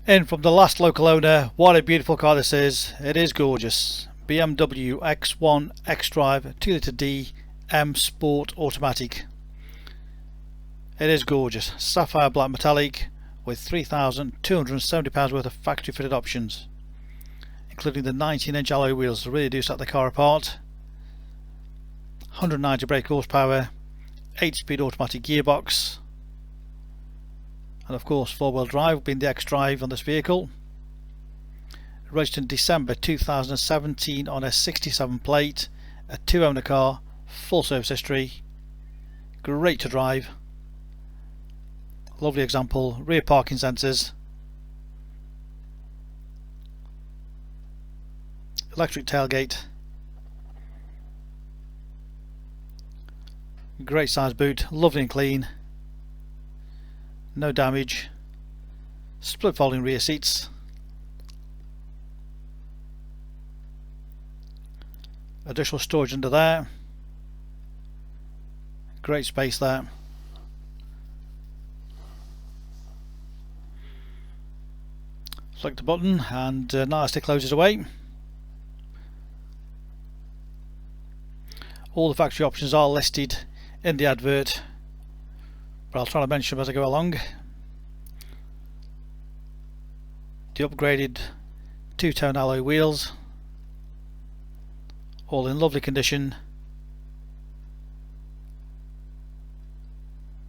In from the last local owner, what a beautiful car this is. It is gorgeous. BMW X1 X drive 2 litre D M Sport Automatic. It is gorgeous. Sapphire black metallic with £3,270 worth of factory fitted options, including the 19-inch alloy wheels that really do set the car apart. 190 brake horsepower, 8-speed automatic gearbox, and of course 4-wheel drive being the X drive on this vehicle. Registered in December 2017 on a 67 plate, a 2-owner car, full service history, great to drive, lovely example, rear parking sensors, electric tailgate, great size boot, lovely and clean, no damage, split folding rear seats, additional storage under there, great space there. Select the button and nicely closes away. All the factory options are listed in the advert, but I'll try to mention them as I go along. The upgraded 2-tone alloy wheels, all in lovely condition,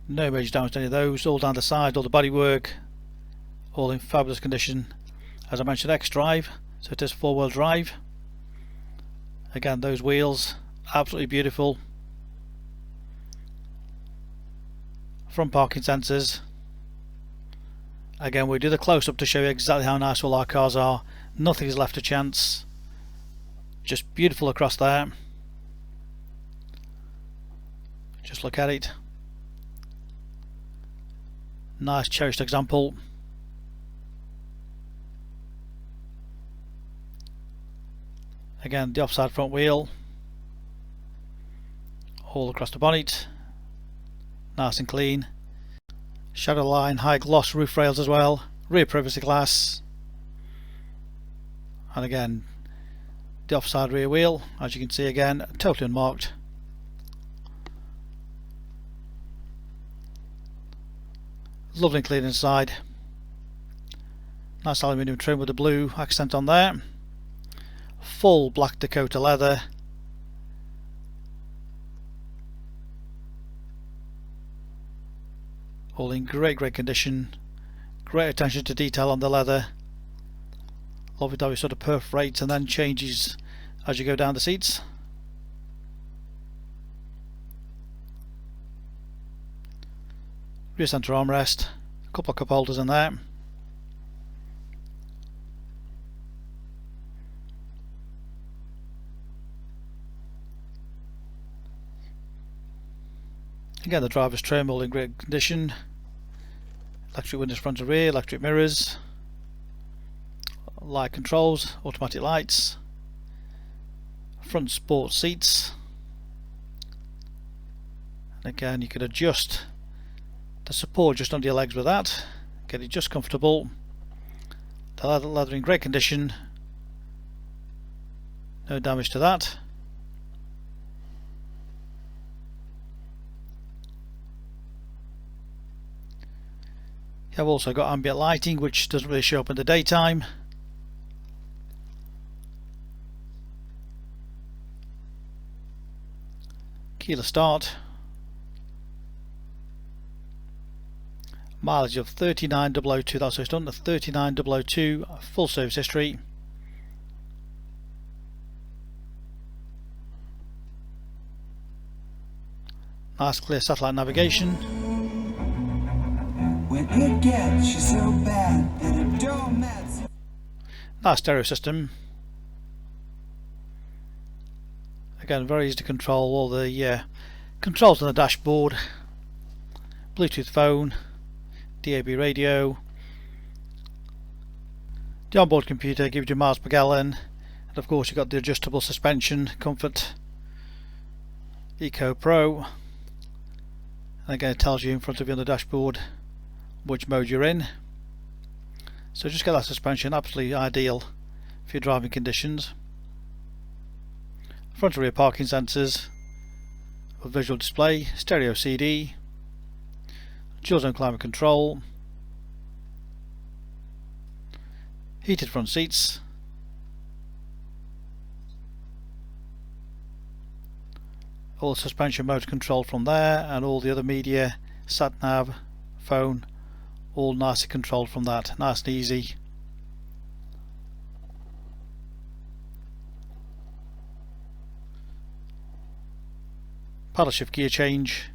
no major damage to any of those, all down the side, all the bodywork, all in fabulous condition. As I mentioned, X drive, so it is 4-wheel drive. Again, those wheels absolutely beautiful. Front parking sensors. Again, we do the close-up to show you exactly how nice all our cars are. Nothing is left to chance. Just beautiful across there. Just look at it. Nice cherished example. Again, the offside front wheel, all across the bonnet, nice and clean. Shadow line, high gloss roof rails as well, rear privacy glass, and again the offside rear wheel, as you can see, again totally unmarked. Lovely and clean inside. Nice aluminium trim with a blue accent on there. Full Black Dakota leather, all in great condition, great attention to detail on the leather, lovely how it sort of perforates and then changes as you go down the seats. Rear centre armrest, a couple of cup holders in there. Again, the driver's trim all in great condition. Electric windows front and rear, electric mirrors, light controls, automatic lights, front sport seats. And again, you could adjust the support just under your legs with that, get it just comfortable. The leather in great condition, no damage to that. I've also got ambient lighting, which doesn't really show up in the daytime. Keyless start. Mileage of 39,002, that's so it's done to 39,002, full service history. Nice clear satellite navigation. When it gets you so bad that it don't matter. Nice stereo system. Again, very easy to control. All the controls on the dashboard. Bluetooth phone, DAB radio. The onboard computer gives you miles per gallon, and of course you've got the adjustable suspension, comfort, Eco Pro. And again, it tells you in front of you on the dashboard which mode you're in. So just get that suspension, absolutely ideal for your driving conditions. Front and rear parking sensors, a visual display, stereo CD, dual zone climate control, heated front seats, all the suspension motor control from there, and all the other media, sat nav, phone, all nicely controlled from that, nice and easy. Paddle shift gear change,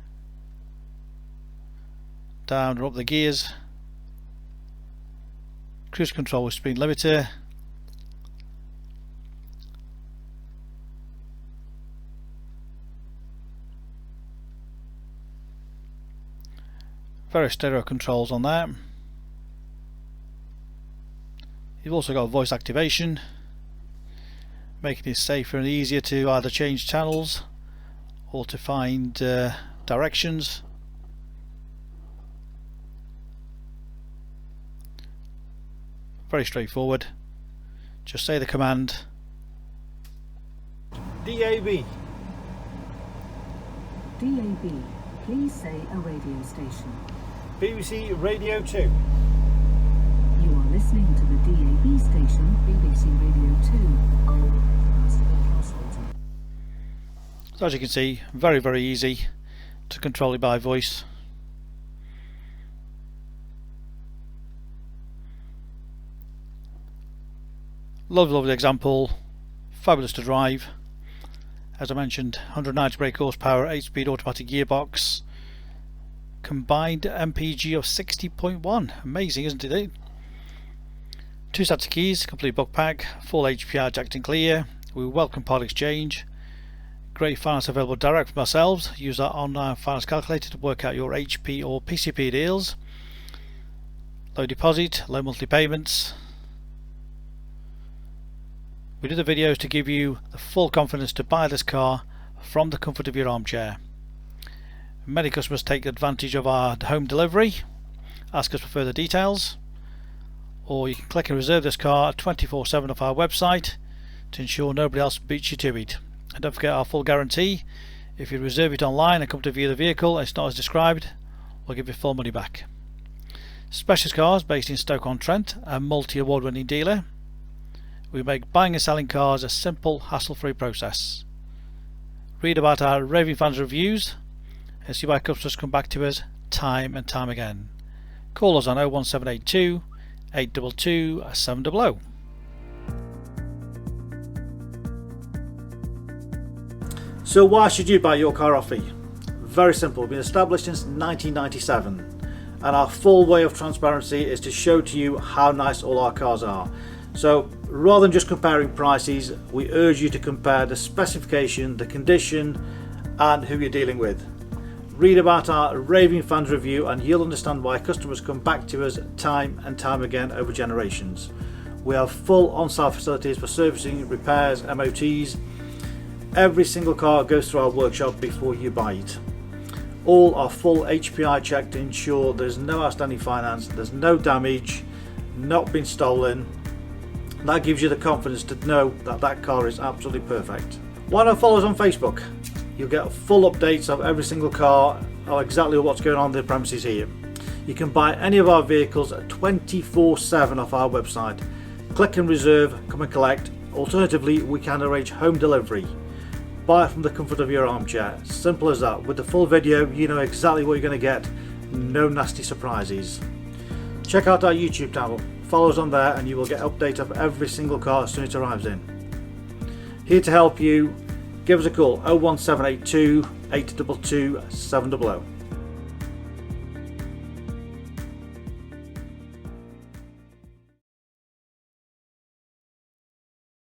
down or up the gears, cruise control with speed limiter, various stereo controls on there. You've also got voice activation, making it safer and easier to either change channels or to find directions. Very straightforward. Just say the command DAB. DAB, please say a radio station. BBC Radio 2. You are listening to the DAB station, BBC Radio 2. So as you can see, very easy to control it by voice. Lovely example, fabulous to drive. As I mentioned, 190 brake horsepower, 8-speed automatic gearbox, combined MPG of 60.1. Amazing, isn't it? 2 sets of keys, complete book pack, full HPI Checked and clear. We welcome part exchange. Great finance available direct from ourselves. Use our online finance calculator to work out your HP or PCP deals. Low deposit, low monthly payments. We do the videos to give you the full confidence to buy this car from the comfort of your armchair. Many customers take advantage of our home delivery, ask us for further details, or you can click and reserve this car 24/7 off our website to ensure nobody else beats you to it. And don't forget our full guarantee. If you reserve it online and come to view the vehicle and it's not as described, we'll give you full money back. Specialist Cars, based in Stoke-on-Trent, a multi-award winning dealer. We make buying and selling cars a simple, hassle-free process. Read about our raving fans reviews and see why customers come back to us time and time again. Call us on 01782 822 700. So why should you buy your car off me? Very simple. We've been established since 1997, and our full way of transparency is to show to you how nice all our cars are. So rather than just comparing prices, we urge you to compare the specification, the condition, and who you're dealing with. Read about our raving fans review and you'll understand why customers come back to us time and time again over generations. We have full on-site facilities for servicing, repairs, MOTs. Every single car goes through our workshop before you buy it. All are full HPI checked to ensure there's no outstanding finance, there's no damage, not been stolen. That gives you the confidence to know that that car is absolutely perfect. Why not follow us on Facebook? You'll get full updates of every single car, or exactly what's going on in the premises here. You can buy any of our vehicles 24/7 off our website. Click and reserve, come and collect. Alternatively, we can arrange home delivery. Buy it from the comfort of your armchair. Simple as that. With the full video, you know exactly what you're going to get. No nasty surprises. Check out our YouTube channel. Follow us on there and you will get updates of every single car as soon as it arrives in. Here to help you, give us a call 01782 822 700.